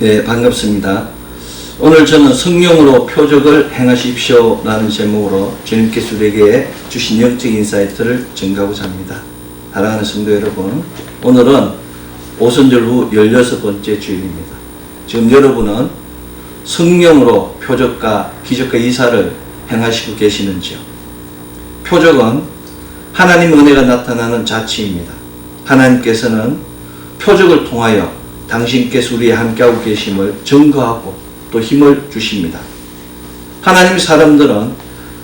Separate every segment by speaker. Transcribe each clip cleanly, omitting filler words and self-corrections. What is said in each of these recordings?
Speaker 1: 네, 반갑습니다. 오늘 저는 성령으로 표적을 행하십시오 라는 제목으로 주님께서 우리에게 주신 영적 인사이트를 전가하고자 합니다. 사랑하는 성도 여러분, 오늘은 오순절 후 16번째 주일입니다. 지금 여러분은 성령으로 표적과 기적과 이사를 행하시고 계시는지요? 표적은 하나님 은혜가 나타나는 자치입니다. 하나님께서는 표적을 통하여 당신께서 우리와 함께하고 계심을 증거하고 또 힘을 주십니다. 하나님의 사람들은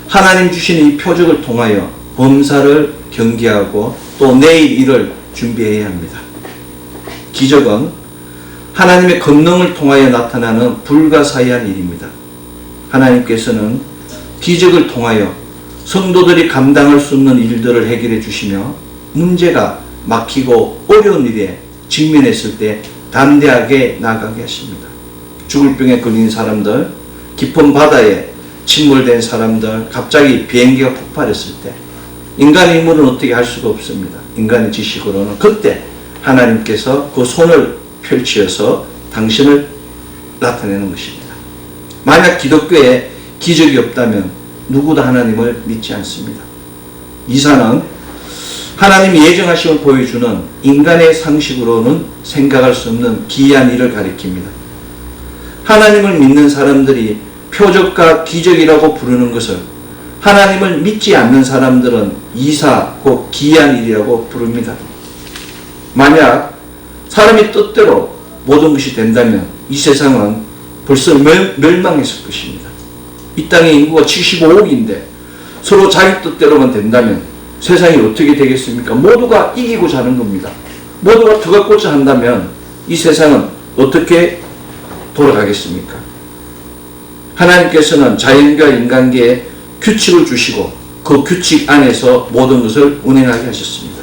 Speaker 1: 하나님 주시는 이 표적을 통하여 범사를 경계하고 또 내일 일을 준비해야 합니다. 기적은 하나님의 권능을 통하여 나타나는 불가사의한 일입니다. 하나님께서는 기적을 통하여 성도들이 감당할 수 없는 일들을 해결해 주시며 문제가 막히고 어려운 일에 직면했을 때 담대하게 나가게 하십니다. 죽을 병에 걸린 사람들, 깊은 바다에 침몰된 사람들, 갑자기 비행기가 폭발했을 때 인간의 힘으로는 어떻게 할 수가 없습니다. 인간의 지식으로는. 그때 하나님께서 그 손을 펼치어서 당신을 나타내는 것입니다. 만약 기독교에 기적이 없다면 누구도 하나님을 믿지 않습니다. 이사는 하나님이 예정하심을 보여주는 인간의 상식으로는 생각할 수 없는 기이한 일을 가리킵니다. 하나님을 믿는 사람들이 표적과 기적이라고 부르는 것을 하나님을 믿지 않는 사람들은 이사, 곧 기이한 일이라고 부릅니다. 만약 사람이 뜻대로 모든 것이 된다면 이 세상은 벌써 멸망했을 것입니다. 이 땅의 인구가 75억인데 서로 자기 뜻대로만 된다면 세상이 어떻게 되겠습니까? 모두가 이기고자 하는 겁니다. 모두가 들어가고자 한다면 이 세상은 어떻게 돌아가겠습니까? 하나님께서는 자연과 인간계에 규칙을 주시고 그 규칙 안에서 모든 것을 운행하게 하셨습니다.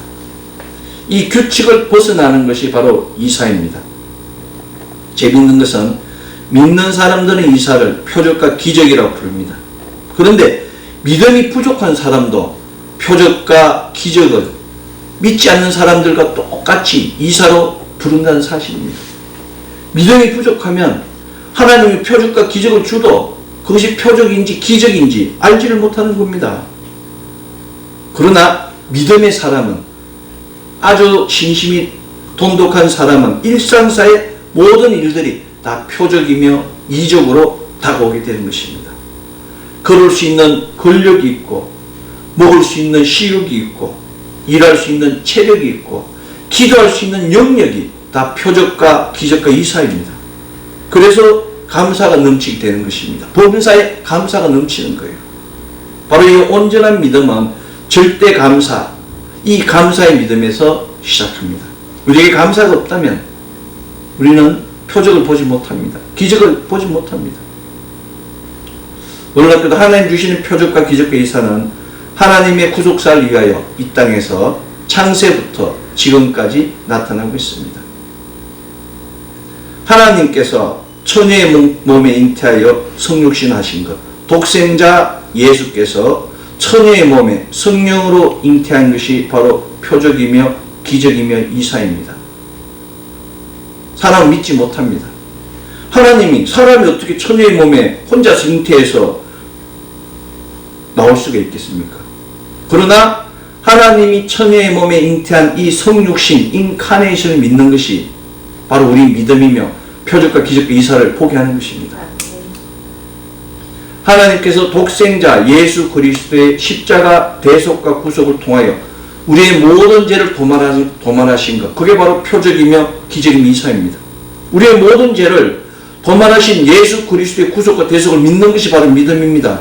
Speaker 1: 이 규칙을 벗어나는 것이 바로 이사입니다. 재밌는 것은 믿는 사람들은 이사를 표적과 기적이라고 부릅니다. 그런데 믿음이 부족한 사람도 표적과 기적을 믿지 않는 사람들과 똑같이 이사로 부른다는 사실입니다. 믿음이 부족하면 하나님이 표적과 기적을 주도 그것이 표적인지 기적인지 알지를 못하는 겁니다. 그러나 믿음의 사람은, 아주 신심이 돈독한 사람은 일상사의 모든 일들이 다 표적이며 이적으로 다가오게 되는 것입니다. 걸을 수 있는 권력이 있고 먹을 수 있는 식욕이 있고 일할 수 있는 체력이 있고 기도할 수 있는 영역이 다 표적과 기적과 이사입니다. 그래서 감사가 넘치게 되는 것입니다. 범사에 감사가 넘치는 거예요. 바로 이 온전한 믿음은 절대 감사, 이 감사의 믿음에서 시작합니다. 우리에게 감사가 없다면 우리는 표적을 보지 못합니다. 기적을 보지 못합니다. 놀랍게도 하나님 주시는 표적과 기적과 이사는 하나님의 구속사를 위하여 이 땅에서 창세부터 지금까지 나타나고 있습니다. 하나님께서 처녀의 몸에 잉태하여 성육신 하신 것, 독생자 예수께서 처녀의 몸에 성령으로 잉태한 것이 바로 표적이며 기적이며 이사입니다. 사람은 믿지 못합니다. 하나님이 사람이 어떻게 처녀의 몸에 혼자서 잉태해서 나올 수가 있겠습니까? 그러나 하나님이 처녀의 몸에 잉태한 이 성육신, 인카네이션을 믿는 것이 바로 우리 믿음이며 표적과 기적과 이사를 보게 하는 것입니다. 하나님께서 독생자 예수 그리스도의 십자가 대속과 구속을 통하여 우리의 모든 죄를 도말하신 것, 그게 바로 표적이며 기적이며 이사입니다. 우리의 모든 죄를 도말하신 예수 그리스도의 구속과 대속을 믿는 것이 바로 믿음입니다.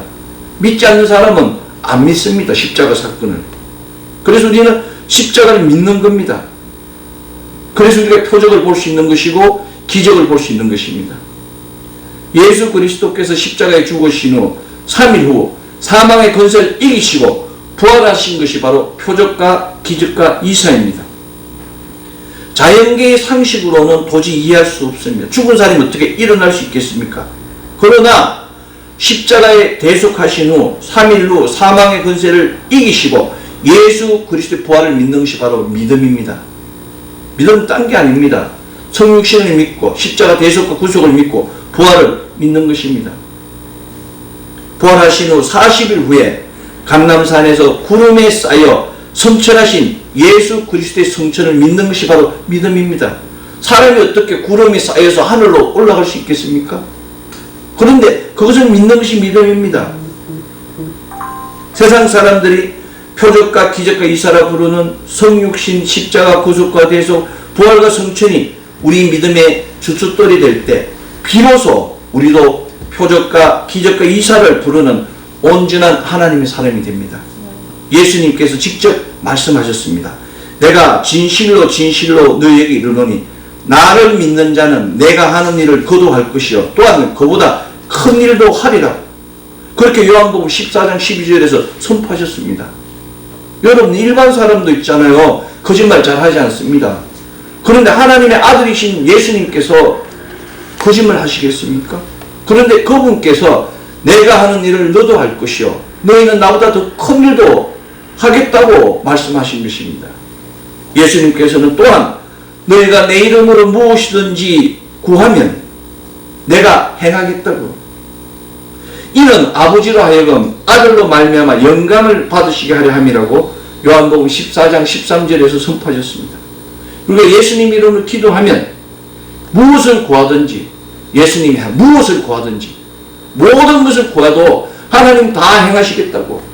Speaker 1: 믿지 않는 사람은 안 믿습니다. 십자가 사건을. 그래서 우리는 십자가를 믿는 겁니다. 그래서 우리가 표적을 볼 수 있는 것이고 기적을 볼 수 있는 것입니다. 예수 그리스도께서 십자가에 죽으신 후 3일 후 사망의 권세를 이기시고 부활하신 것이 바로 표적과 기적과 이사입니다. 자연계의 상식으로는 도저히 이해할 수 없습니다. 죽은 사람이 어떻게 일어날 수 있겠습니까? 그러나 십자가에 대속하신 후 3일 후 사망의 권세를 이기시고 예수 그리스도의 부활을 믿는 것이 바로 믿음입니다. 믿음은 딴 게 아닙니다. 성육신을 믿고 십자가 대속과 구속을 믿고 부활을 믿는 것입니다. 부활하신 후 40일 후에 감람산에서 구름에 쌓여 성천하신 예수 그리스도의 성천을 믿는 것이 바로 믿음입니다. 사람이 어떻게 구름이 쌓여서 하늘로 올라갈 수 있겠습니까? 그런데 그것을 믿는 것이 믿음입니다. 세상 사람들이 표적과 기적과 이사라 부르는 성육신, 십자가, 구속과 대속, 부활과 성천이 우리 믿음의 주춧돌이 될 때 비로소 우리도 표적과 기적과 이사를 부르는 온전한 하나님의 사람이 됩니다. 예수님께서 직접 말씀하셨습니다. 내가 진실로 진실로 너희에게 이르노니 나를 믿는 자는 내가 하는 일을 그도 할 것이요 또한 그보다 큰 일도 하리라. 그렇게 요한복음 14장 12절에서 선포하셨습니다. 여러분, 일반 사람도 있잖아요. 거짓말 잘 하지 않습니다. 그런데 하나님의 아들이신 예수님께서 거짓말 하시겠습니까? 그런데 그분께서 내가 하는 일을 너도 할 것이요 너희는 나보다 더 큰 일도 하겠다고 말씀하신 것입니다. 예수님께서는 또한 너희가 내 이름으로 무엇이든지 구하면 내가 행하겠다고, 이는 아버지로 하여금 아들로 말미암아 영광을 받으시게 하려 함이라고 요한복음 14장 13절에서 선포하셨습니다. 그러니까 예수님 이름으로 기도하면 무엇을 구하든지, 예수님이 무엇을 구하든지 모든 것을 구해도 하나님 다 행하시겠다고,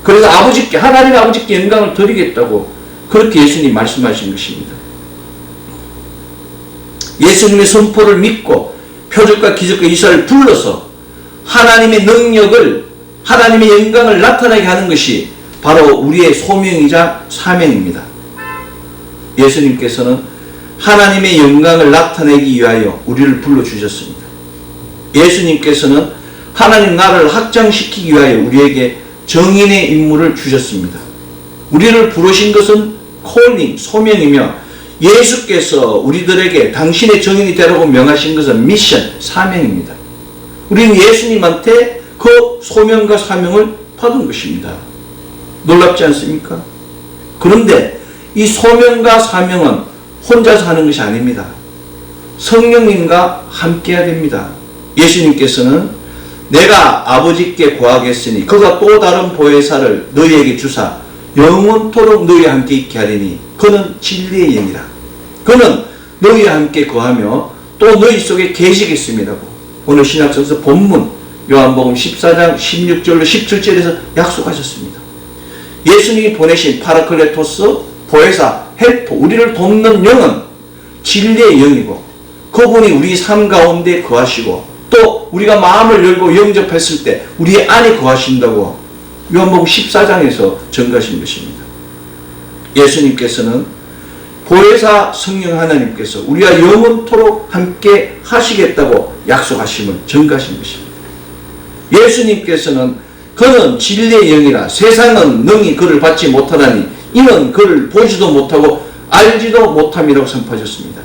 Speaker 1: 그래서 하나님 아버지께 영광을 드리겠다고 그렇게 예수님이 말씀하신 것입니다. 예수님의 선포를 믿고 표적과 기적과 이사를 불러서 하나님의 능력을, 하나님의 영광을 나타나게 하는 것이 바로 우리의 소명이자 사명입니다. 예수님께서는 하나님의 영광을 나타내기 위하여 우리를 불러주셨습니다. 예수님께서는 하나님 나라를 확장시키기 위하여 우리에게 정인의 임무를 주셨습니다. 우리를 부르신 것은 콜링, 소명이며 예수께서 우리들에게 당신의 정인이 되라고 명하신 것은 미션, 사명입니다. 우리는 예수님한테 그 소명과 사명을 받은 것입니다. 놀랍지 않습니까? 그런데 이 소명과 사명은 혼자서 하는 것이 아닙니다. 성령님과 함께 해야 됩니다. 예수님께서는 내가 아버지께 구하겠으니 그가 또 다른 보혜사를 너희에게 주사 영원토록 너희와 함께 있게 하리니 그는 진리의 영이라. 그는 너희와 함께 거하며 또 너희 속에 계시겠습니다고 오늘 신약성서 본문 요한복음 14장 16절로 17절에서 약속하셨습니다. 예수님이 보내신 파라클레토스, 보혜사, 헬퍼, 우리를 돕는 영은 진리의 영이고 그분이 우리 삶 가운데 거하시고 또 우리가 마음을 열고 영접했을 때 우리 안에 거하신다고 요한복음 14장에서 전가하신 것입니다. 예수님께서는 보혜사 성령 하나님께서 우리와 영원토록 함께 하시겠다고 약속하심을 전가하신 것입니다. 예수님께서는 그는 진리의 영이라 세상은 능히 그를 받지 못하나니 이는 그를 보지도 못하고 알지도 못함이라고 선포하셨습니다.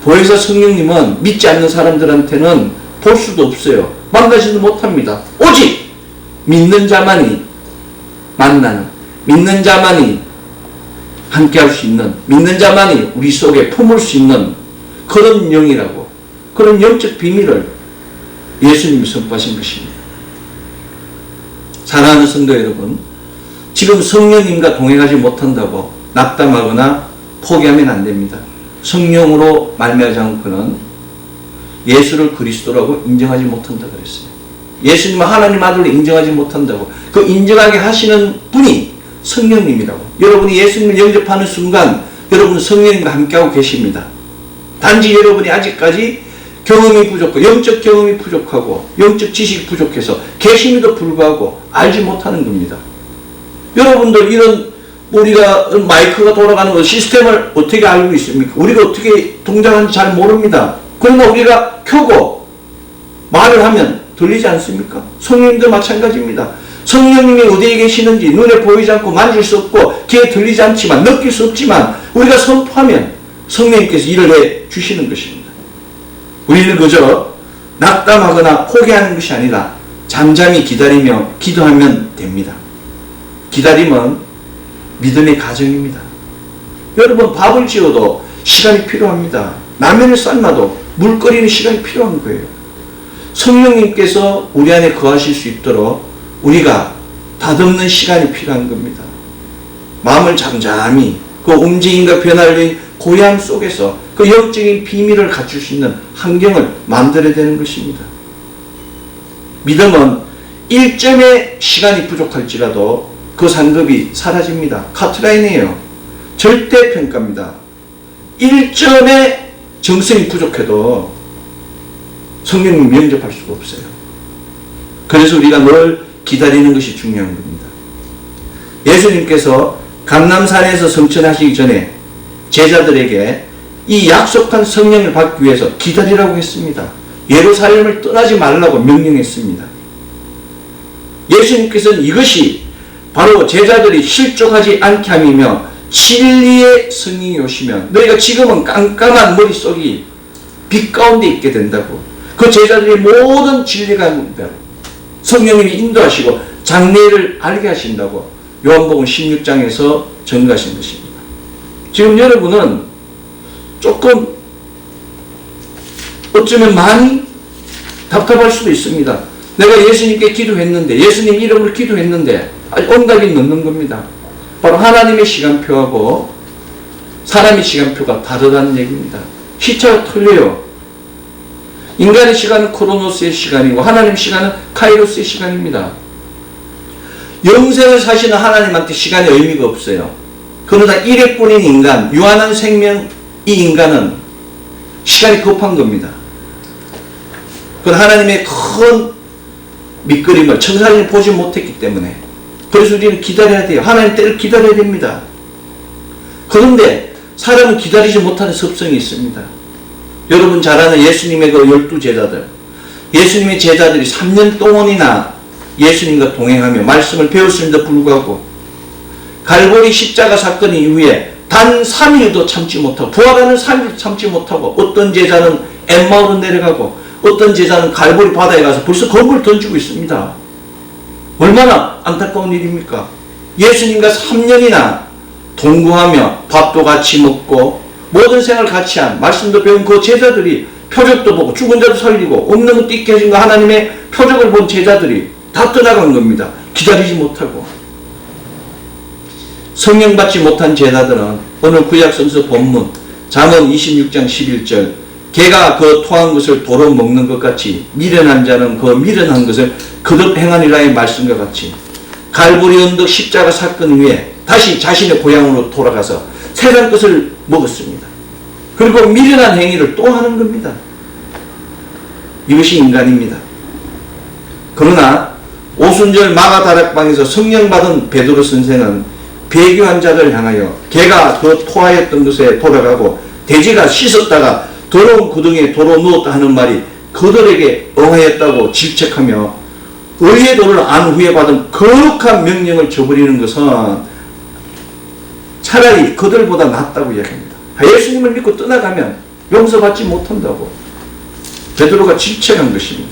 Speaker 1: 보혜사 성령님은 믿지 않는 사람들한테는 볼 수도 없어요. 만나지도 못합니다. 오직 믿는 자만이 만나는, 믿는 자만이 함께 할 수 있는, 믿는 자만이 우리 속에 품을 수 있는 그런 영이라고, 그런 영적 비밀을 예수님이 선포하신 것입니다. 사랑하는 성도 여러분, 지금 성령님과 동행하지 못한다고 낙담하거나 포기하면 안 됩니다. 성령으로 말미암지 않고는 예수를 그리스도라고 인정하지 못한다고 그랬어요. 예수님은 하나님 아들로 인정하지 못한다고. 그 인정하게 하시는 분이 성령님이라고. 여러분이 예수님을 영접하는 순간 여러분은 성령님과 함께하고 계십니다. 단지 여러분이 아직까지 경험이 부족하고 영적 경험이 부족하고 영적 지식이 부족해서 계심에도 불구하고 알지 못하는 겁니다. 여러분들 이런 우리가 마이크가 돌아가는 거 시스템을 어떻게 알고 있습니까? 우리가 어떻게 동작하는지 잘 모릅니다. 그러나 우리가 켜고 말을 하면 들리지 않습니까? 성령님도 마찬가지입니다. 성령님이 어디에 계시는지 눈에 보이지 않고 만질 수 없고 귀에 들리지 않지만 느낄 수 없지만 우리가 선포하면 성령님께서 일을 해 주시는 것입니다. 우리는 그저 낙담하거나 포기하는 것이 아니라 잠잠히 기다리며 기도하면 됩니다. 기다림은 믿음의 가정입니다. 여러분 밥을 지어도 시간이 필요합니다. 라면을 삶아도 물 끓이는 시간이 필요한 거예요. 성령님께서 우리 안에 거하실 수 있도록 우리가 다듬는 시간이 필요한 겁니다. 마음을 잠잠히 그 움직임과 변화를 위한 고향 속에서 그 영적인 비밀을 갖출 수 있는 환경을 만들어야 되는 것입니다. 믿음은 1점의 시간이 부족할지라도 그 상급이 사라집니다. 카트라인이에요. 절대평가입니다. 1점의 정성이 부족해도 성령님 면접할 수가 없어요. 그래서 우리가 늘 기다리는 것이 중요한 겁니다. 예수님께서 감람산에서 성천하시기 전에 제자들에게 이 약속한 성령을 받기 위해서 기다리라고 했습니다. 예루살렘을 떠나지 말라고 명령했습니다. 예수님께서는 이것이 바로 제자들이 실족하지 않게 함이며 진리의 성령이 오시면 너희가 지금은 깜깜한 머릿속이 빛 가운데 있게 된다고. 그 제자들이 모든 진리가 성령님이 인도하시고 장래를 알게 하신다고 요한복음 16장에서 전가하신 것입니다. 지금 여러분은 조금 어쩌면 많이 답답할 수도 있습니다. 내가 예수님께 기도했는데, 예수님 이름으로 기도했는데 응답이 늦는 겁니다. 바로 하나님의 시간표하고 사람의 시간표가 다르다는 얘기입니다. 시차가 틀려요. 인간의 시간은 크로노스의 시간이고 하나님의 시간은 카이로스의 시간입니다. 영생을 사시는 하나님한테 시간의 의미가 없어요. 그러나 일회뿐인 인간, 유한한 생명 이 인간은 시간이 급한 겁니다. 그건 하나님의 큰 밑그림을 천사님이 보지 못했기 때문에. 그래서 우리는 기다려야 돼요. 하나님 때를 기다려야 됩니다. 그런데 사람은 기다리지 못하는 습성이 있습니다. 여러분 잘 아는 예수님의 그 12제자들. 예수님의 제자들이 3년 동안이나 예수님과 동행하며 말씀을 배웠음에도 불구하고 갈보리 십자가 사건 이후에 단 3일도 참지 못하고 부활하는 3일도 참지 못하고 어떤 제자는 엠마오로 내려가고 어떤 제자는 갈보리 바다에 가서 벌써 검을 던지고 있습니다. 얼마나 안타까운 일입니까? 예수님과 3년이나 동거하며 밥도 같이 먹고 모든 생활을 같이 한 말씀도 배운 그 제자들이 표적도 보고 죽은 자도 살리고 없는 것도 있게 하신 그 하나님의 표적을 본 제자들이 다 떠나간 겁니다. 기다리지 못하고. 성령 받지 못한 제자들은 오늘 구약성서 본문 잠언 26장 11절 개가 그 토한 것을 도로 먹는 것 같이 미련한 자는 그 미련한 것을 거듭 행하리라의 말씀과 같이 갈보리 언덕 십자가 사건 후에 다시 자신의 고향으로 돌아가서 세상 것을 먹었습니다. 그리고 미련한 행위를 또 하는 겁니다. 이것이 인간입니다. 그러나 오순절 마가다락방에서 성령 받은 베드로 선생은 배교한 자를 향하여 개가 그 토하였던 것에 돌아가고 돼지가 씻었다가 더러운 구덩이에 도로 누웠다 하는 말이 그들에게 응하였다고 질책하며 의의 도를 안 후에 받은 거룩한 명령을 저버리는 것은 차라리 그들보다 낫다고 이야기합니다. 예수님을 믿고 떠나가면 용서받지 못한다고 베드로가 질책한 것입니다.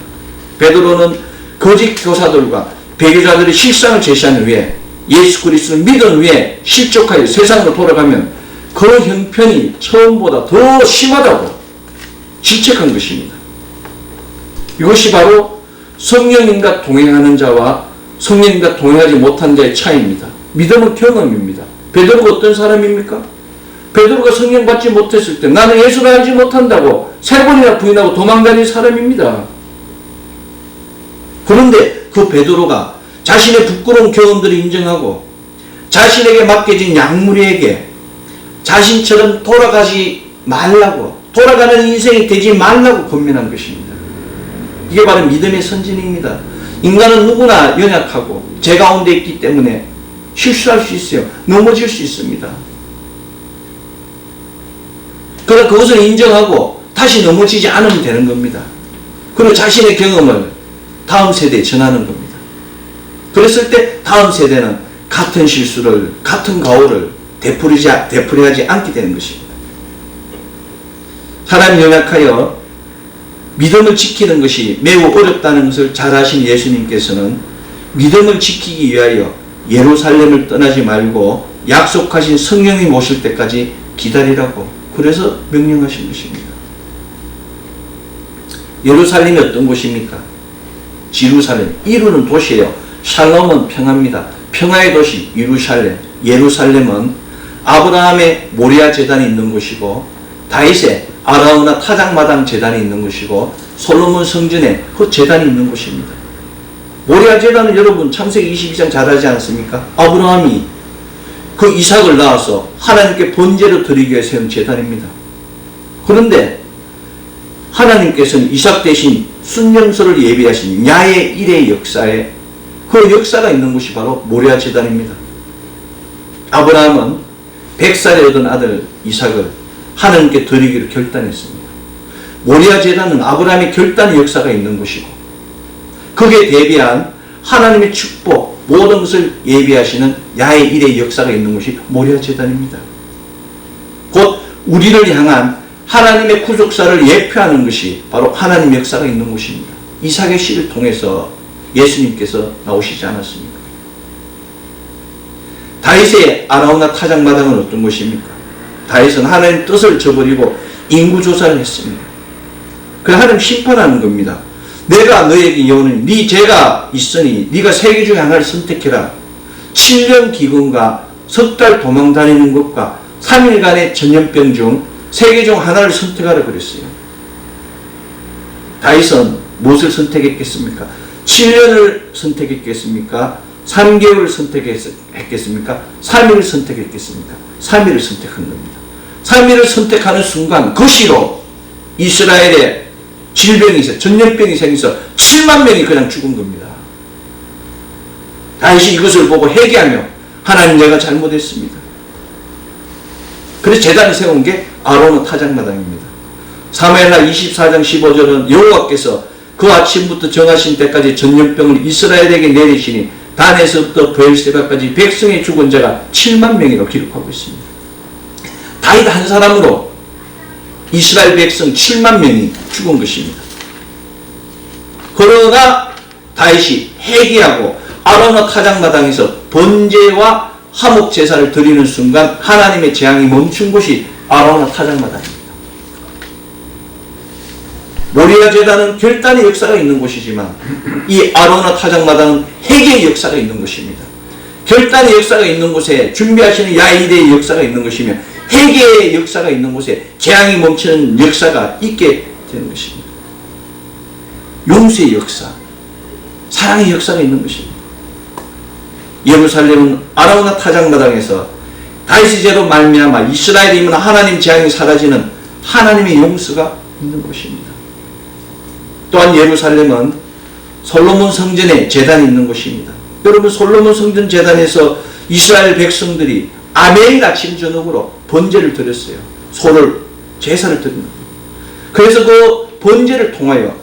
Speaker 1: 베드로는 거짓 교사들과 배교자들의 실상을 제시한 후에 예수 그리스도를 믿은 후에 실족하여 세상으로 돌아가면 그 형편이 처음보다 더 심하다고 질책한 것입니다. 이것이 바로 성령님과 동행하는 자와 성령님과 동행하지 못한 자의 차이입니다. 믿음은 경험입니다. 베드로가 어떤 사람입니까? 베드로가 성령 받지 못했을 때 나는 예수를 알지 못한다고 3번이나 부인하고 도망다닌 사람입니다. 그런데 그 베드로가 자신의 부끄러운 경험들을 인정하고 자신에게 맡겨진 약물에게 자신처럼 돌아가지 말라고 돌아가는 인생이 되지 말라고 권면한 것입니다. 이게 바로 믿음의 선진입니다. 인간은 누구나 연약하고 죄 가운데 있기 때문에 실수할 수 있어요. 넘어질 수 있습니다. 그러나 그것을 인정하고 다시 넘어지지 않으면 되는 겁니다. 그리고 자신의 경험을 다음 세대에 전하는 겁니다. 그랬을 때 다음 세대는 같은 실수를, 같은 가오를 되풀이하지 않게 되는 것입니다. 사람이 연약하여 믿음을 지키는 것이 매우 어렵다는 것을 잘 아신 예수님께서는 믿음을 지키기 위하여 예루살렘을 떠나지 말고 약속하신 성령이 오실 때까지 기다리라고 그래서 명령하신 것입니다. 예루살렘이 어떤 곳입니까? 지루살렘, 이루는 도시예요. 샬롬은 평화입니다. 평화의 도시 예루살렘은 아브라함의 모리아 제단이 있는 곳이고, 다윗의 아라우나 타작마당 제단이 있는 곳이고, 솔로몬 성전에 그 제단이 있는 곳입니다. 모리아 제단은 여러분 창세기 22장 잘 알지 않습니까? 아브라함이 그 이삭을 낳아서 하나님께 번제로 드리기 위해 세운 제단입니다. 그런데 하나님께서는 이삭 대신 순영소를 예비하신 야의 일의 역사에 그 역사가 있는 곳이 바로 모리아 제단입니다. 아브라함은 100살에 얻은 아들 이삭을 하나님께 드리기로 결단했습니다. 모리아 제단은 아브라함의 결단의 역사가 있는 곳이고, 거기에 대비한 하나님의 축복, 모든 것을 예비하시는 야의 일의 역사가 있는 곳이 모리아 제단입니다. 곧 우리를 향한 하나님의 구속사를 예표하는 것이 바로 하나님의 역사가 있는 곳입니다. 이삭의 씨를 통해서 예수님께서 나오시지 않았습니까? 다윗의 아라우나 타작마당은 어떤 곳입니까? 다윗은 하나님 뜻을 저버리고 인구조사를 했습니다. 그래서 하나님 심판하는 겁니다. 내가 너에게 여오는 네 죄가 있으니 네가 세 개 중에 하나를 선택해라. 7년 기근과 석 달 도망 다니는 것과 3일간의 전염병 중 세 개 중 하나를 선택하라 그랬어요. 다윗은 무엇을 선택했겠습니까? 7년을 선택했겠습니까? 3개월을 선택했겠습니까? 3일을 선택했겠습니까? 3일을 선택한 겁니다. 3일을 선택하는 순간 그 시로 이스라엘에 질병이 있어, 전염병이 생겨서 7만 명이 그냥 죽은 겁니다. 다윗이 이것을 보고 회개하며 하나님, 내가 잘못했습니다. 그래서 제단을 세운 게 아로노 타작마당입니다. 사무엘하 24장 15절은 여호와께서 그 아침부터 정하신 때까지 전염병을 이스라엘에게 내리시니 단에서부터 브엘세바까지 백성의 죽은 자가 7만 명이라고 기록하고 있습니다. 다윗 한 사람으로 이스라엘 백성 7만 명이 죽은 것입니다. 그러나 다윗이 회개하고 아로노 타작마당에서 번제와 화목 제사를 드리는 순간 하나님의 재앙이 멈춘 곳이 아로노 타작마당입니다. 모리아 제단은 결단의 역사가 있는 곳이지만 이 아로노 타작마당은 회개의 역사가 있는 곳입니다. 결단의 역사가 있는 곳에 준비하시는 야일의 역사가 있는 것이며, 회개의 역사가 있는 곳에 재앙이 멈추는 역사가 있게 되는 것입니다. 용서의 역사, 사랑의 역사가 있는 것입니다. 예루살렘은 아라우나 타작마당에서 다윗의 죄로 말미암아 이스라엘이 임한 하나님 재앙이 사라지는 하나님의 용서가 있는 곳입니다. 또한 예루살렘은 솔로몬 성전에 제단이 있는 곳입니다. 여러분, 솔로몬 성전 제단에서 이스라엘 백성들이 매일 아침 저녁으로 번제를 드렸어요. 소를, 제사를 드립니다. 그래서 그 번제를 통하여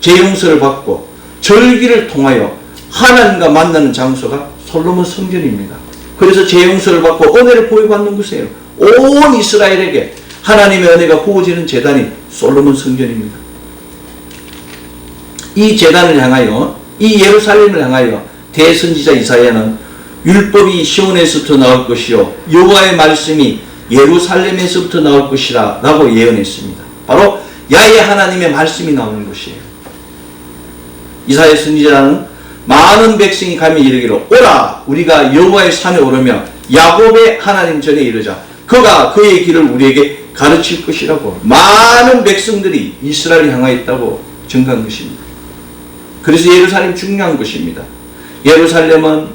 Speaker 1: 죄 용서를 받고 절기를 통하여 하나님과 만나는 장소가 솔로몬 성전입니다. 그래서 죄 용서를 받고 은혜를 보여받는 곳이에요. 온 이스라엘에게 하나님의 은혜가 부어지는 제단이 솔로몬 성전입니다. 이 제단을 향하여, 이 예루살렘을 향하여 대선지자 이사야는 율법이 시온에서부터 나올 것이요 여호와의 말씀이 예루살렘에서부터 나올 것이라 라고 예언했습니다. 바로 야훼 하나님의 말씀이 나오는 것이에요. 이사야 선지자는 많은 백성이 가며 이르기로, 오라, 우리가 여호와의 산에 오르며 야곱의 하나님 전에 이르자. 그가 그의 길을 우리에게 가르칠 것이라고 많은 백성들이 이스라엘을 향하였다고 증거한 것입니다. 그래서 예루살렘 중요한 것입니다. 예루살렘은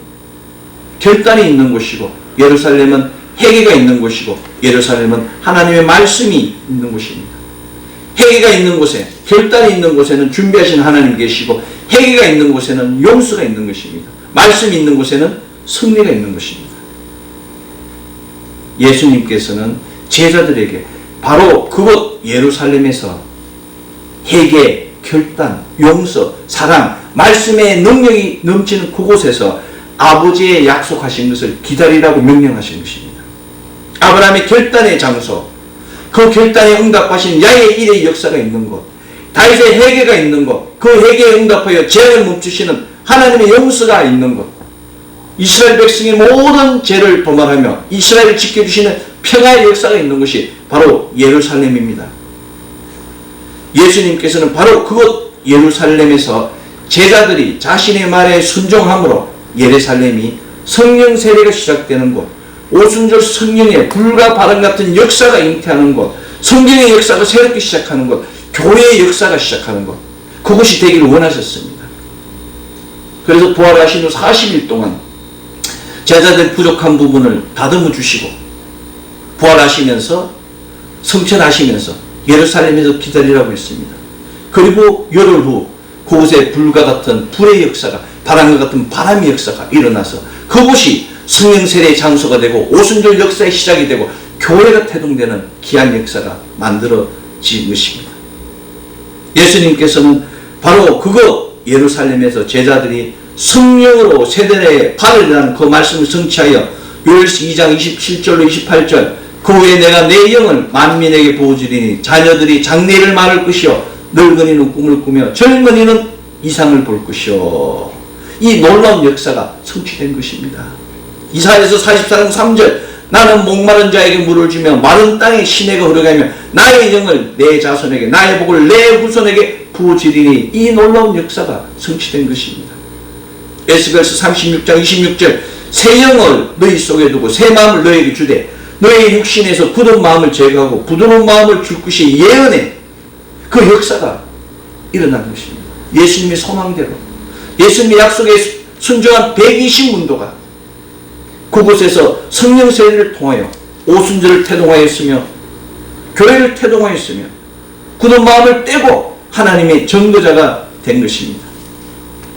Speaker 1: 결단이 있는 곳이고, 예루살렘은 회개가 있는 곳이고, 예루살렘은 하나님의 말씀이 있는 곳입니다. 회개가 있는 곳에, 결단이 있는 곳에는 준비하신 하나님 계시고, 회개가 있는 곳에는 용서가 있는 것입니다. 말씀이 있는 곳에는 승리가 있는 것입니다. 예수님께서는 제자들에게 바로 그곳 예루살렘에서 회개, 결단, 용서, 사랑, 말씀의 능력이 넘치는 그곳에서 아버지의 약속하신 것을 기다리라고 명령하신 것입니다. 아브라함의 결단의 장소, 그 결단에 응답하신 야훼 일의 역사가 있는 곳, 다윗의 회개가 있는 곳, 그 회개에 응답하여 죄를 멈추시는 하나님의 용서가 있는 곳, 이스라엘 백성의 모든 죄를 도말하며 이스라엘을 지켜주시는 평화의 역사가 있는 것이 바로 예루살렘입니다. 예수님께서는 바로 그곳 예루살렘에서 제자들이 자신의 말에 순종함으로 예루살렘이 성령 세례가 시작되는 곳, 오순절 성령의 불과 바람 같은 역사가 잉태하는 곳, 성경의 역사가 새롭게 시작하는 곳, 교회의 역사가 시작하는 곳, 그것이 되기를 원하셨습니다. 그래서 부활하신 후 40일 동안 제자들 부족한 부분을 다듬어 주시고 부활하시면서 성천하시면서 예루살렘에서 기다리라고 했습니다. 그리고 열흘 후 그곳에 불과 같은 불의 역사가, 바람과 같은 바람의 역사가 일어나서 그곳이 성령 세례의 장소가 되고 오순절 역사의 시작이 되고 교회가 태동되는 귀한 역사가 만들어진 것입니다. 예수님께서는 바로 그곳 예루살렘에서 제자들이 성령으로 세대에 받으리라는 그 말씀을 성취하여 요엘서 2장 27절로 28절 그 후에 내가 내 영을 만민에게 부어주리니 자녀들이 장래를 말할 것이요 늙은이는 꿈을 꾸며 젊은이는 이상을 볼 것이요. 이 놀라운 역사가 성취된 것입니다. 이사야서 44장 3절 나는 목마른 자에게 물을 주며 마른 땅에 시내가 흐르게 하며 나의 영을 내 자손에게 나의 복을 내 후손에게 부어주리니 이 놀라운 역사가 성취된 것입니다. 에스겔서 36장 26절 새 영을 너희 속에 두고 새 마음을 너에게 주되 너의 육신에서 굳은 마음을 제거하고 부드러운 마음을 줄 것이 예언의 그 역사가 일어난 것입니다. 예수님의 소망대로 예수님의 약속에 순종한 120문도가 그곳에서 성령 세례를 통하여 오순절을 태동하였으며 교회를 태동하였으며 굳은 마음을 떼고 하나님의 전도자가 된 것입니다.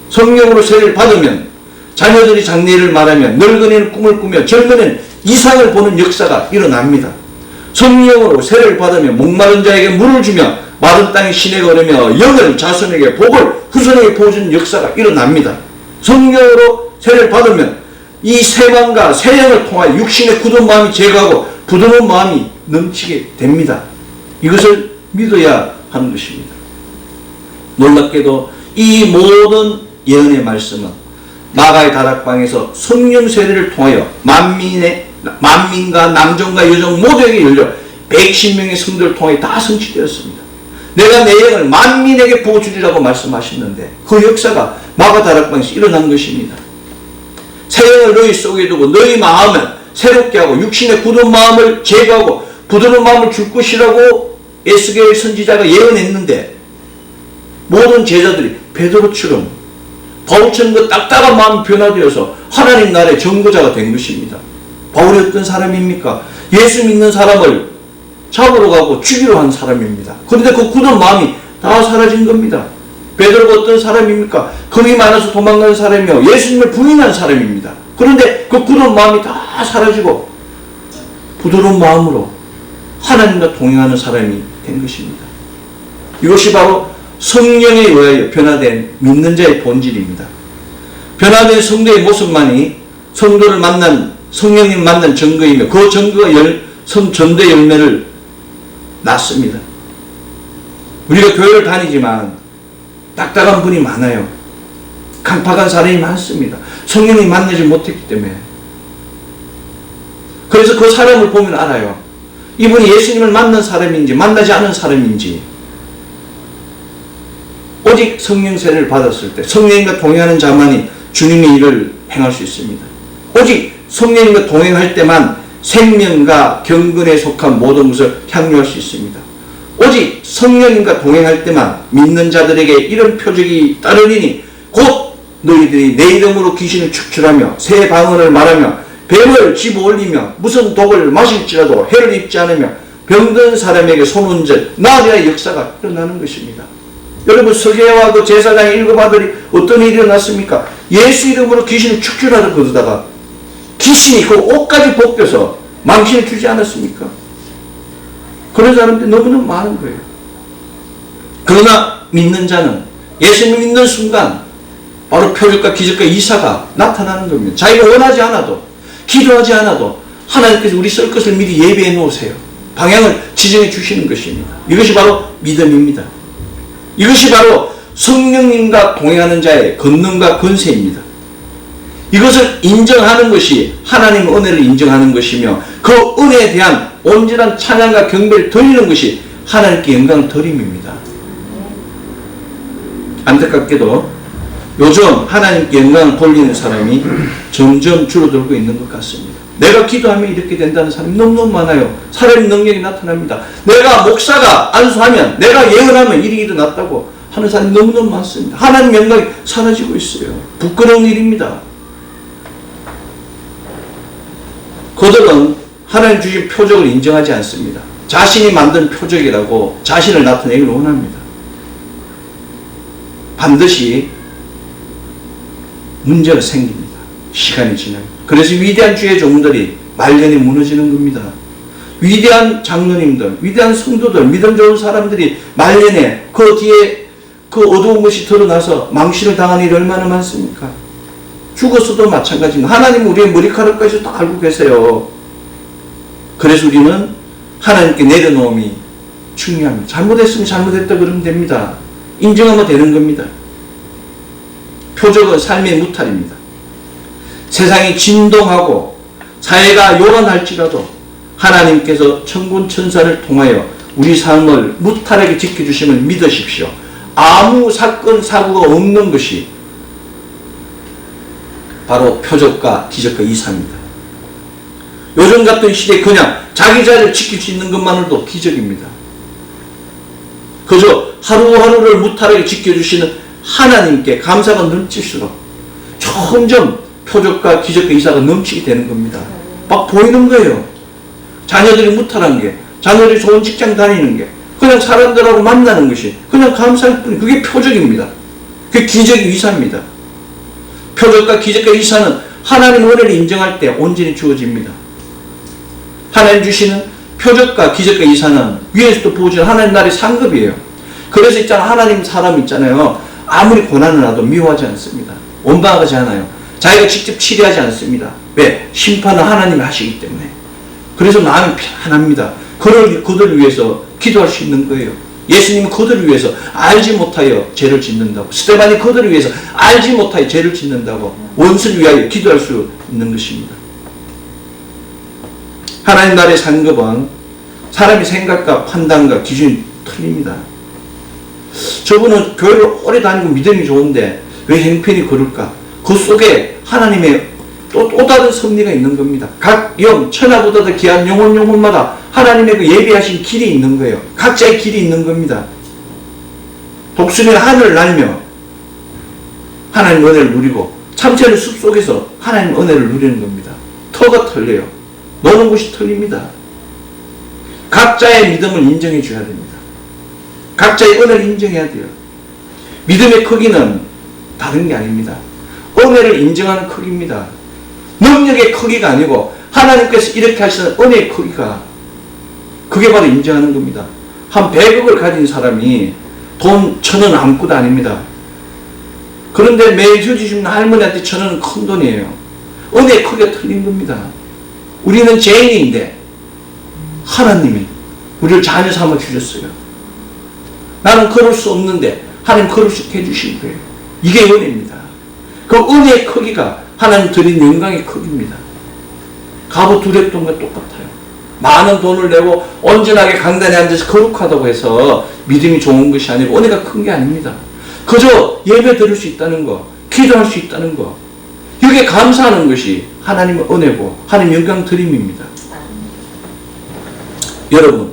Speaker 1: 성령으로 세례를 받으면 자녀들이 장래를 말하며 늙은이는 꿈을 꾸며 젊은이는 이상을 보는 역사가 일어납니다. 성령으로 세례를 받으며 목마른 자에게 물을 주며 마른 땅에 시내가 흐르며 영을 자손에게 복을 후손에게 보여주는 역사가 일어납니다. 성령으로 세례를 받으면 이 세만과 세영을 통하여 육신의 굳은 마음이 제거하고 부드러운 마음이 넘치게 됩니다. 이것을 믿어야 하는 것입니다. 놀랍게도 이 모든 예언의 말씀은 마가의 다락방에서 성령 세례를 통하여 만민과 남종과 여종 모두에게 열려 110명의 성도를 통해 다 성취되었습니다. 내가 내 영을 만민에게 부어주리라고 말씀하셨는데 그 역사가 마가 다락방에서 일어난 것입니다. 새 영을 너희 속에 두고 너희 마음을 새롭게 하고 육신의 굳은 마음을 제거하고 부드러운 마음을 줄 것이라고 에스겔 선지자가 예언했는데 모든 제자들이 베드로처럼 바울처럼 그 딱딱한 마음이 변화되어서 하나님 나라의 전거자가 된 것입니다. 바울이 어떤 사람입니까? 예수 믿는 사람을 잡으러 가고 죽이러 한 사람입니다. 그런데 그 굳은 마음이 다 사라진 겁니다. 베드로가 어떤 사람입니까? 겁이 많아서 도망가는 사람이요 예수님을 부인한 사람입니다. 그런데 그 굳은 마음이 다 사라지고 부드러운 마음으로 하나님과 동행하는 사람이 된 것입니다. 이것이 바로 성령에 의하여 변화된 믿는 자의 본질입니다. 변화된 성도의 모습만이 성도를 만난 성령님 만난 증거이며 그 증거가 전도의 열매를 낳습니다. 우리가 교회를 다니지만 딱딱한 분이 많아요. 강팍한 사람이 많습니다. 성령님 만나지 못했기 때문에. 그래서 그 사람을 보면 알아요. 이분이 예수님을 만난 사람인지 만나지 않은 사람인지. 오직 성령 세례를 받았을 때 성령님과 동행하는 자만이 주님의 일을 행할 수 있습니다. 오직 성령님과 동행할 때만 생명과 경건에 속한 모든 것을 향유할 수 있습니다. 오직 성령님과 동행할 때만 믿는 자들에게 이런 표적이 따르리니 곧 너희들이 내 이름으로 귀신을 축출하며 새 방언을 말하며 뱀을 집어올리며 무슨 독을 마실지라도 해를 입지 않으며 병든 사람에게 손은질 나아가야 역사가 일어나는 것입니다. 여러분 서기와 그 제사장의 일곱 아들이 어떤 일이 일어났습니까? 예수 이름으로 귀신을 축출하러 거두다가 귀신이 그 옷까지 벗겨서 망신을 주지 않았습니까? 그런 사람들이 너무너무 많은 거예요. 그러나 믿는 자는 예수님 믿는 순간 바로 표적과 기적과 이사가 나타나는 겁니다. 자기가 원하지 않아도 기도하지 않아도 하나님께서 우리 쓸 것을 미리 예배해 놓으세요. 방향을 지정해 주시는 것입니다. 이것이 바로 믿음입니다. 이것이 바로 성령님과 동행하는 자의 권능과 권세입니다. 이것을 인정하는 것이 하나님의 은혜를 인정하는 것이며 그 은혜에 대한 온전한 찬양과 경배를 드리는 것이 하나님께 영광 드림입니다. 안타깝게도 요즘 하나님께 영광을 돌리는 사람이 점점 줄어들고 있는 것 같습니다. 내가 기도하면 이렇게 된다는 사람이 너무너무 많아요. 살아있는 능력이 나타납니다. 내가 목사가 안수하면, 내가 예언하면 일이 일어났다고 하는 사람이 너무너무 많습니다. 하나님 영광이 사라지고 있어요. 부끄러운 일입니다. 그들은 하나님 주신 표적을 인정하지 않습니다. 자신이 만든 표적이라고 자신을 나타내기를 원합니다. 반드시 문제가 생깁니다. 시간이 지나면. 그래서 위대한 주의 종들이 말년에 무너지는 겁니다. 위대한 장로님들, 위대한 성도들, 믿음 좋은 사람들이 말년에 그 뒤에 그 어두운 것이 드러나서 망신을 당하는 일이 얼마나 많습니까? 죽었어도 마찬가지입니다. 하나님은 우리의 머리카락까지 다 알고 계세요. 그래서 우리는 하나님께 내려놓음이 중요합니다. 잘못했으면 잘못했다 그러면 됩니다. 인정하면 되는 겁니다. 표적은 삶의 무탈입니다. 세상이 진동하고 사회가 요란할지라도 하나님께서 천군 천사를 통하여 우리 삶을 무탈하게 지켜주심을 믿으십시오. 아무 사건 사고가 없는 것이 바로 표적과 기적과 이사입니다. 요즘 같은 시대에 그냥 자기 자리를 지킬 수 있는 것만으로도 기적입니다. 그저 하루하루를 무탈하게 지켜주시는 하나님께 감사가 넘칠수록 점점 표적과 기적과 이사가 넘치게 되는 겁니다. 막 보이는 거예요. 자녀들이 무탈한 게, 자녀들이 좋은 직장 다니는 게, 그냥 사람들하고 만나는 것이 그냥 감사할 뿐이 그게 표적입니다. 그게 기적의 이사입니다. 표적과 기적과 이사는 하나님 은혜를 인정할 때 온전히 주어집니다. 하나님 주시는 표적과 기적과 이사는 위에서도 보여주는 하나님 나라의 상급이에요. 그래서 있잖아, 하나님 사람 있잖아요. 아무리 고난을 나도 미워하지 않습니다. 원망하지 않아요. 자기가 직접 치료하지 않습니다. 왜? 심판은 하나님이 하시기 때문에. 그래서 마음이 편합니다. 그들을 위해서 기도할 수 있는 거예요. 예수님은 그들을 위해서 알지 못하여 죄를 짓는다고, 스데반이 그들을 위해서 알지 못하여 죄를 짓는다고 원수를 위하여 기도할 수 있는 것입니다. 하나님 나라의 상급은 사람의 생각과 판단과 기준이 틀립니다. 저분은 교회를 오래 다니고 믿음이 좋은데 왜 행편이 그럴까? 그 속에 하나님의 또 다른 섭리가 있는 겁니다. 각 영, 천하보다도 귀한 영혼마다 하나님의 그 예비하신 길이 있는 거예요. 각자의 길이 있는 겁니다. 독수리는 하늘을 날며 하나님 은혜를 누리고 참새는 숲속에서 하나님 은혜를 누리는 겁니다. 터가 틀려요. 노는 곳이 틀립니다. 각자의 믿음을 인정해 줘야 됩니다. 각자의 은혜를 인정해야 돼요. 믿음의 크기는 다른 게 아닙니다. 은혜를 인정하는 크기입니다. 능력의 크기가 아니고 하나님께서 이렇게 하시는 은혜의 크기가, 그게 바로 인정하는 겁니다. 한 100억을 가진 사람이 돈 1,000원 아무것도 아닙니다. 그런데 매일 휴지 주는 할머니한테 1,000원은 큰 돈이에요. 은혜의 크기가 틀린 겁니다. 우리는 죄인인데 하나님이 우리를 자녀 삼아 주셨어요. 나는 그럴 수 없는데 하나님 그럴 수 있게 해주신 거예요. 이게 은혜입니다. 그 은혜의 크기가 하나님 드린 영광의 크기입니다. 갑오 두렙돈과 똑같아요. 많은 돈을 내고 온전하게 강단에 앉아서 거룩하다고 해서 믿음이 좋은 것이 아니고 은혜가 큰 게 아닙니다. 그저 예배 드릴 수 있다는 거, 기도할 수 있다는 거, 이게 감사하는 것이 하나님의 은혜고 하나님 영광 드림입니다. 여러분,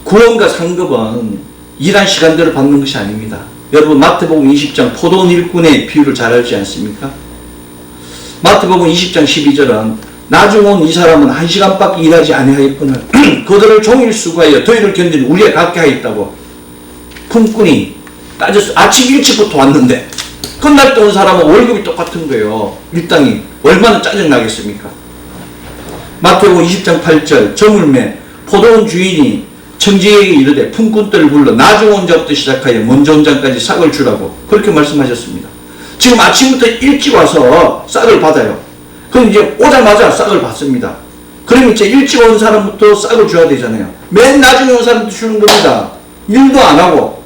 Speaker 1: 구원과 상급은 일한 시간대로 받는 것이 아닙니다. 여러분, 마태복음 20장 포도원 일꾼의 비유를 잘 알지 않습니까? 마태복음 20장 12절은 나중 온 이 사람은 1시간밖에 일하지 아니하였거늘 그들을 종일 수고하여 더위를 견디는 우리에 갖게 하였다고. 품꾼이 따졌어. 아침 일찍부터 왔는데 끝날 때 온 사람은 월급이 똑같은 거예요. 일당이 얼마나 짜증나겠습니까? 마태복음 20장 8절 저물매 포도원 주인이 청지에게 이르되 품꾼들을 불러 나중 온 자부터 시작하여 먼저 온 자까지 싹을 주라고 그렇게 말씀하셨습니다. 지금 아침부터 일찍 와서 싹을 받아요. 그럼 이제 오자마자 싹을 받습니다. 그럼 이제 일찍 온 사람부터 싹을 줘야 되잖아요. 맨 나중에 온 사람부터 주는 겁니다. 일도 안 하고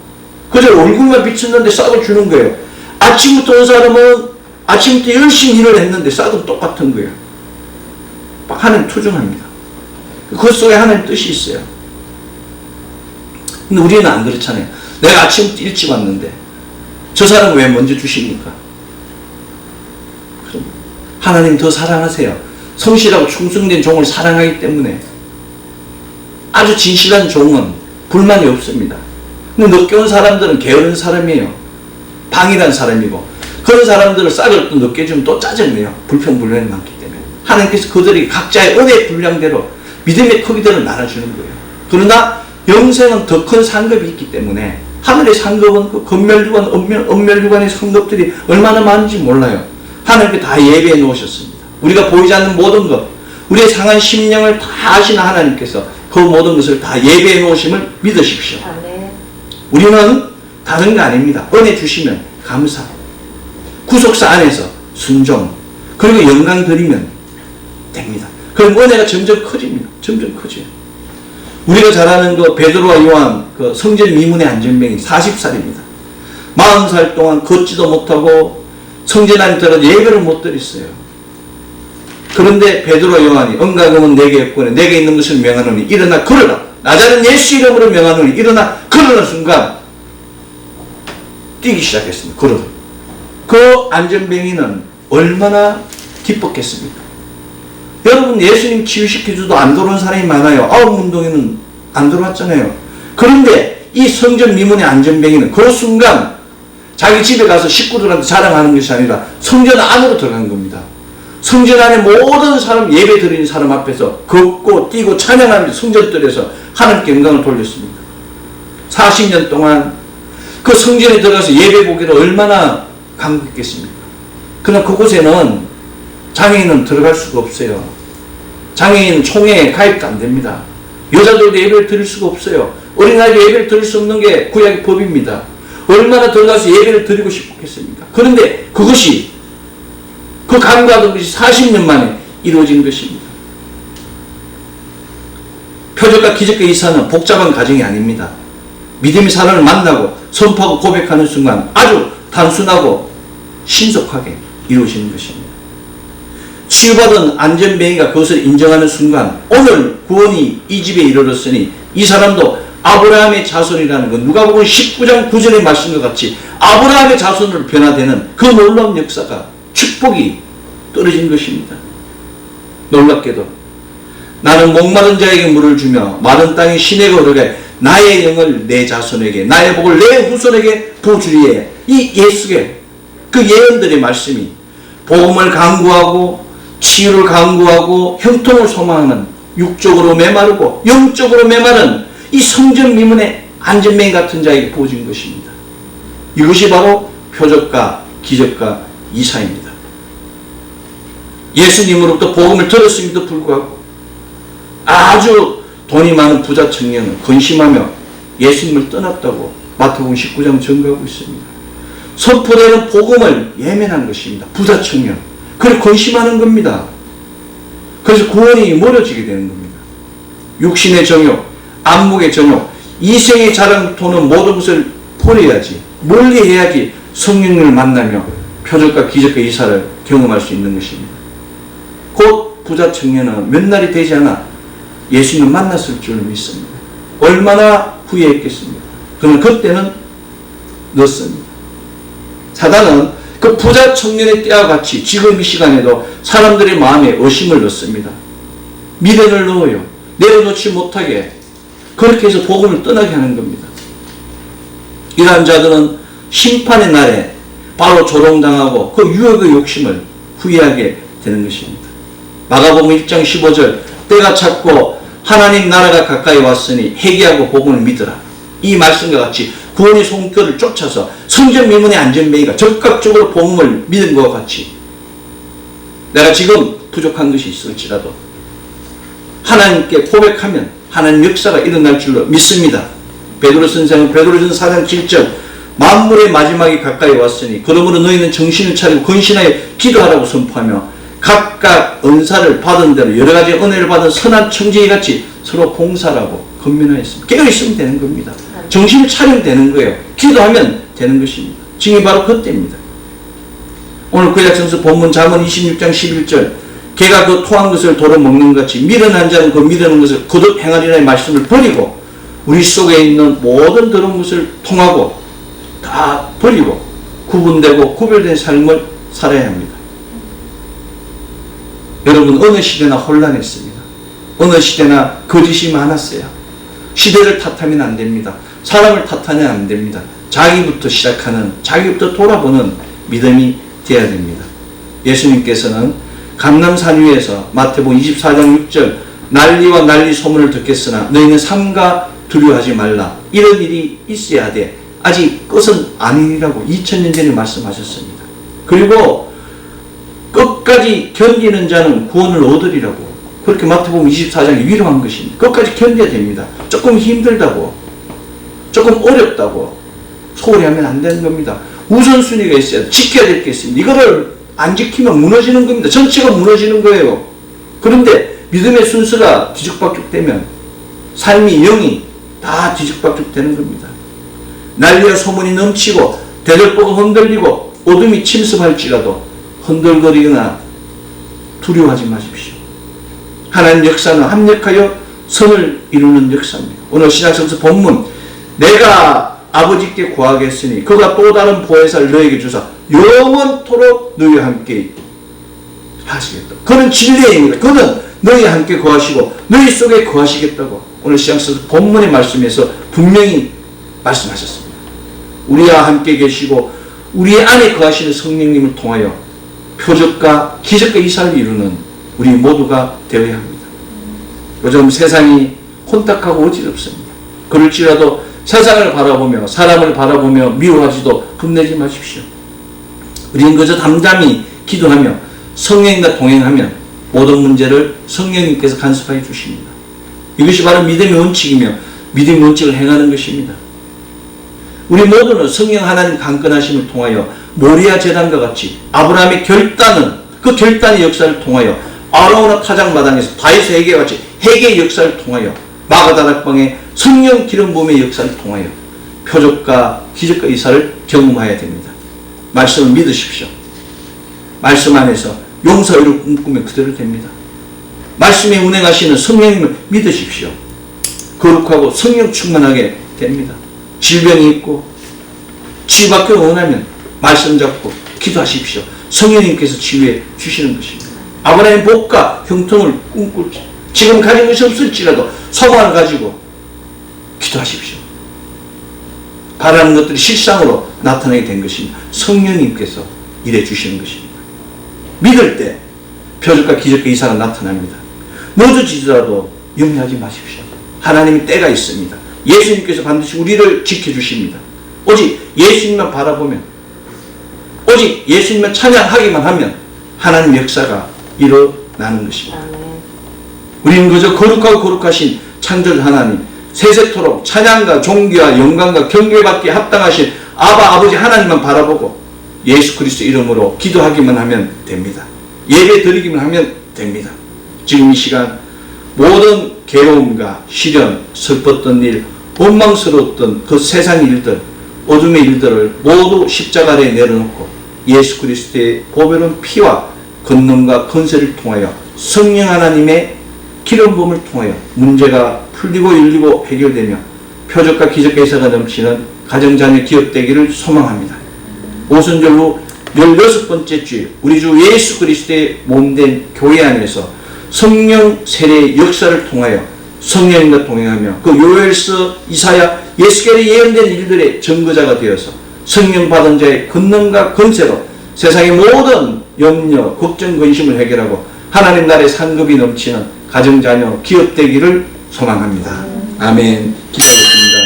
Speaker 1: 그저 얼굴만 비쳤는데 싹을 주는 거예요. 아침부터 온 사람은 아침부터 열심히 일을 했는데 쌀도 똑같은 거예요. 막 하나님 투정합니다. 그 속에 하나님 뜻이 있어요. 근데 우리는 안 그렇잖아요. 내가 아침부터 일찍 왔는데 저 사람은 왜 먼저 주십니까? 그럼 하나님 더 사랑하세요. 성실하고 충성된 종을 사랑하기 때문에. 아주 진실한 종은 불만이 없습니다. 근데 늦게 온 사람들은 게으른 사람이에요. 방일한 사람이고, 그런 사람들을 쌀을 또 늦게 주면 또 짜증내요. 불평불만이 많기 때문에. 하나님께서 그들이 각자의 은혜의 분량대로 믿음의 크기대로 나눠주는 거예요. 그러나 영생은 더 큰 상급이 있기 때문에 하늘의 상급은 그 건멸유관, 엄멸유관의 상급들이 얼마나 많은지 몰라요. 하나님께 다 예배해 놓으셨습니다. 우리가 보이지 않는 모든 것, 우리의 상한 심령을 다 아시는 하나님께서 그 모든 것을 다 예배해 놓으심을 믿으십시오. 우리는 다른 게 아닙니다. 은혜 주시면 감사, 구속사 안에서 순종, 그리고 영광 드리면 됩니다. 그럼 은혜가 점점 커집니다. 점점 커져요. 우리가 잘 아는 그 베드로와 요한 그 성전 미문의 안전병이 40살입니다. 40살 동안 걷지도 못하고 성전 안에 들어가 예배를 못 드렸어요. 그런데 베드로와 요한이 은과금은 내게 없거늘 내게 있는 것을 명하노니 일어나 걸어라. 나자는 예수 이름으로 명하노니 일어나 걸어라 순간 뛰기 시작했습니다. 걸어라. 그 안전병이는 얼마나 기뻤겠습니까? 여러분, 예수님 치유시켜줘도 안 들어온 사람이 많아요. 아홉문동에는 안 들어왔잖아요. 그런데 이 성전 미문의 안전병이는 그 순간 자기 집에 가서 식구들한테 자랑하는 것이 아니라 성전 안으로 들어간 겁니다. 성전 안에 모든 사람, 예배 드리는 사람 앞에서 걷고 뛰고 찬양하면서 성전들에서 하나님께 영광을 돌렸습니다. 40년 동안 그 성전에 들어가서 예배 보기를 얼마나 감격했겠습니까? 그러나 그곳에는 장애인은 들어갈 수가 없어요. 장애인은 총회에 가입도 안 됩니다. 여자들도 예배를 드릴 수가 없어요. 어린아이도 예배를 드릴 수 없는 게 구약의 법입니다. 얼마나 들어가서 예배를 드리고 싶겠습니까? 그런데 그것이, 그 간구하던 것이 40년 만에 이루어진 것입니다. 표적과 기적과 이사는 복잡한 과정이 아닙니다. 믿음의 사람을 만나고 선포하고 고백하는 순간 아주 단순하고 신속하게 이루어지는 것입니다. 치유받은 안전뱅이가 그것을 인정하는 순간 오늘 구원이 이 집에 이르렀으니 이 사람도 아브라함의 자손이라는 것, 누가복음 19장 9절의 말씀과 같이 아브라함의 자손으로 변화되는 그 놀라운 역사가, 축복이 떨어진 것입니다. 놀랍게도 나는 목마른 자에게 물을 주며 마른 땅에 시내가 흐르게 나의 영을 내 자손에게, 나의 복을 내 후손에게 부어주리에, 이 예수의 그 예언들의 말씀이 복음을 강구하고 치유를 강구하고 형통을 소망하는 육적으로 메마르고 영적으로 메마른 이 성전 미문의 안전뱅이 같은 자에게 부어진 것입니다. 이것이 바로 표적과 기적과 이사입니다. 예수님으로부터 복음을 들었음에도 불구하고 아주 돈이 많은 부자 청년은 근심하며 예수님을 떠났다고 마태복음 19장 증거하고 있습니다. 선포되는 복음을 예면한 것입니다. 부자 청년. 그걸 근심하는 겁니다. 그래서 구원이 멀어지게 되는 겁니다. 육신의 정욕, 안목의 정욕, 이생의 자랑부터는 모든 것을 버려야지, 멀리 해야지 성령을 만나며 표적과 기적과 이사를 경험할 수 있는 것입니다. 곧 부자 청년은 몇 날이 되지 않아 예수님을 만났을 줄 믿습니다. 얼마나 후회했겠습니까? 그러나 그때는 늦습니다. 사단은 그 부자 청년의 때와 같이 지금 이 시간에도 사람들의 마음에 의심을 넣습니다. 미련을 넣어요. 내려놓지 못하게 그렇게 해서 복음을 떠나게 하는 겁니다. 이러한 자들은 심판의 날에 바로 조롱당하고 그 유혹의 욕심을 후회하게 되는 것입니다. 마가복음 1장 15절 때가 찼고 하나님 나라가 가까이 왔으니 회개하고 복음을 믿으라. 이 말씀과 같이 구원의 손길을 쫓아서 성전 미문의 안전뱅이가 적극적으로 복음을 믿은 것과 같이 내가 지금 부족한 것이 있을지라도 하나님께 고백하면 하나님 역사가 일어날 줄로 믿습니다. 베드로 선생은 베드로전서 4장 7절 만물의 마지막이 가까이 왔으니 그러므로 너희는 정신을 차리고 근신하여 기도하라고 선포하며 각각 은사를 받은 대로 여러 가지 은혜를 받은 선한 청지기 같이 서로 봉사하라고 권면하였습니다. 깨어있으면 되는 겁니다. 정신을 차리면 되는 거예요. 기도하면 되는 것입니다. 지금이 바로 그때입니다. 오늘 구약성서 본문 잠언 26장 11절 개가 그 토한 것을 도로 먹는 것 같이 미련한 자는 그 미련한 것을 거듭 행하리라의 말씀을 버리고 우리 속에 있는 모든 더러운 것을 통하고 다 버리고 구분되고 구별된 삶을 살아야 합니다. 여러분, 어느 시대나 혼란했습니다. 어느 시대나 거짓이 많았어요. 시대를 탓하면 안 됩니다. 사람을 탓하면 안 됩니다. 자기부터 시작하는, 자기부터 돌아보는 믿음이 되어야 됩니다. 예수님께서는 감람산 위에서 마태복음 24장 6절 난리와 난리 소문을 듣겠으나 너희는 삼가 두려워하지 말라. 이런 일이 있어야 돼. 아직 끝은 아니라고 2000년 전에 말씀하셨습니다. 그리고 끝까지 견디는 자는 구원을 얻으리라고 그렇게 마태복음 24장에 위로한 것입니다. 끝까지 견뎌야 됩니다. 조금 힘들다고, 조금 어렵다고 소홀히 하면 안 되는 겁니다. 우선순위가 있어야 지켜야 될 게 있습니다. 이거를 안 지키면 무너지는 겁니다. 전체가 무너지는 거예요. 그런데 믿음의 순서가 뒤죽박죽되면 삶이 영이 다 뒤죽박죽되는 겁니다. 난리와 소문이 넘치고 대들보가 흔들리고 어둠이 침습할지라도 흔들거리거나 두려워하지 마십시오. 하나님 역사는 합력하여 선을 이루는 역사입니다. 오늘 신약성서 본문 내가 아버지께 구하겠으니 그가 또 다른 보혜사를 너에게 주사 영원토록 너희와 함께 하시겠다. 그는 진리입니다. 그는 너희와 함께 거하시고 너희 속에 거하시겠다고 오늘 신약성서 본문의 말씀에서 분명히 말씀하셨습니다. 우리와 함께 계시고 우리 안에 거하시는 성령님을 통하여 표적과 기적과 이사를 이루는 우리 모두가 되어야 합니다. 요즘 세상이 혼탁하고 어지럽습니다. 그럴지라도 세상을 바라보며 사람을 바라보며 미워하지도 겁내지 마십시오. 우리는 그저 담담히 기도하며 성령님과 동행하면 모든 문제를 성령님께서 간섭하여 주십니다. 이것이 바로 믿음의 원칙이며 믿음의 원칙을 행하는 것입니다. 우리 모두는 성령 하나님 강건하심을 통하여 모리아 제단과 같이 아브라함의 결단은 그 결단의 역사를 통하여 아라우나 타작마당에서 다윗에게 같이 회개의 역사를 통하여 마가다락방의 성령 기름 부음의 역사를 통하여 표적과 기적과 이사를 경험해야 됩니다. 말씀을 믿으십시오. 말씀 안에서 용서를 꿈꾸면 그대로 됩니다. 말씀에 운행하시는 성령님을 믿으십시오. 거룩하고 성령 충만하게 됩니다. 질병이 있고 치유받기 원하면 말씀 잡고 기도하십시오. 성령님께서 치유해 주시는 것입니다. 아브라함의 복과 형통을 꿈꿀지 지금 가진 것이 없을지라도 소망을 가지고 기도하십시오. 바라는 것들이 실상으로 나타나게 된 것입니다. 성령님께서 일해 주시는 것입니다. 믿을 때 표적과 기적과 이사가 나타납니다. 늦어지더라도 염려하지 마십시오. 하나님의 때가 있습니다. 예수님께서 반드시 우리를 지켜주십니다. 오직 예수님만 바라보면 오직 예수님만 찬양하기만 하면 하나님 역사가 일어나는 것입니다. 우리는 그저 거룩하고 거룩하신 창조주 하나님 세세토록 찬양과 존귀와 영광과 경배받기에 합당하신 아버지 하나님만 바라보고 예수 그리스도 이름으로 기도하기만 하면 됩니다. 예배 드리기만 하면 됩니다. 지금 이 시간 모든 괴로움과 시련, 슬펐던 일, 원망스러웠던 그 세상 일들, 어둠의 일들을 모두 십자가 아래에 내려놓고 예수 그리스도의 보배로운 피와 권능과 건세를 통하여 성령 하나님의 기름 부음을 통하여 문제가 풀리고 열리고 해결되며 표적과 기적과 이사가 넘치는 가정자녀 기업되기를 소망합니다. 오순절로 16번째 주일 우리 주 예수 그리스도의 몸된 교회 안에서 성령 세례의 역사를 통하여 성령님과 동행하며 그 요엘서 이사야 예수께로 예언된 일들의 증거자가 되어서 성령 받은 자의 권능과 건세로 세상의 모든 염려, 걱정, 근심을 해결하고 하나님 나라의 상급이 넘치는 가정자녀 기업되기를 소망합니다. 아멘. 기도하겠습니다.